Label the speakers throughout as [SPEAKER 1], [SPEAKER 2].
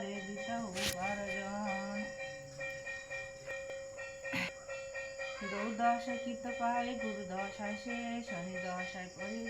[SPEAKER 1] রে দিতা উপার্জন দশায় কীর্ত পায় গুরু দশায় সে শনি দশায় পড়ে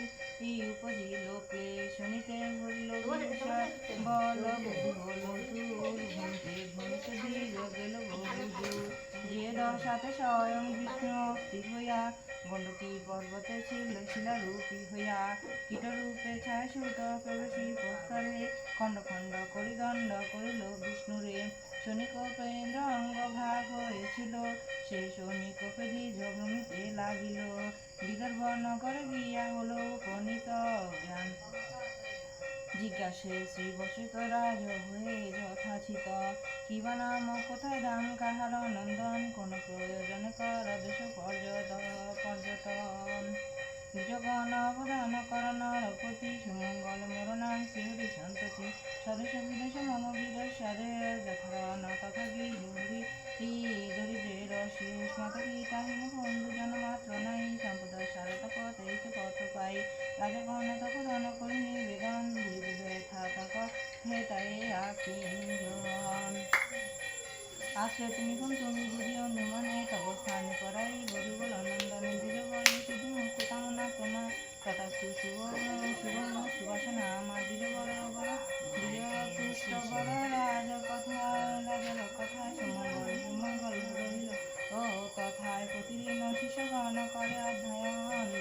[SPEAKER 1] উপজিল ক্লেশ শনিতে হইল বিষয় বল বুধ হল দূর ভূমিতে ভূমিতে দীর্ঘ গেল বহুদূর যে দশাতে স্বয়ং বিষ্ণু স্থির হইয়া গণ্ডকী পর্বতে ছিল শিলারূপী হইয়া কীটরূপে ছায় সুত প্রবেশী প্রস্তরে খণ্ড খণ্ড করি দণ্ড করিল বিষ্ণুরে শনি কোপেন্দ্র অঙ্গ ভাগ হয়েছিল সে শনি কোপে দ্বিজ ভূমিতে লাগিল বিদর্ভ নগরে গিয়া হল উপনীত জ্ঞান জিজ্ঞাসে শ্রী বসিত রাজ হয়ে যথাচিত কিবা নাম কোথায় দাম কাহার নন্দন কোন প্রয়োজনে কর দেশ পর্যটন নিজগণ অবদান কর নরপতি সুমঙ্গল মোর নাম শ্রীহরি সন্ততি স্বদেশ বিদেশ মম বিদেশে যথারণ তথা গিরি দরিদ্রের শেষ মাতা পিতাহীন বন্ধু জনমাত্র নাই সম্পদ সারতা পথে পথ পাই রাজগণ তপদান করি নিবেদন ভুলিবে ব্যথা তক হেতায়ে আপিঞ্জন আশ্রয় তুমি কোন তুমি বুঝি অনুমানে তব স্থান করাই বরিবল নন্দন বীরবরে শুধু মুক্ত কামনা তোমার তথাস্তু সুবর্ণ সুবর্ণ সুবাসনা মা বীরবর বর প্রিয় পুষ্ট বর রাজ কথায় সুমঙ্গল সুমঙ্গল রহিল ও তথায় প্রতিদিন শিষ্যগণ করে অধ্যয়ন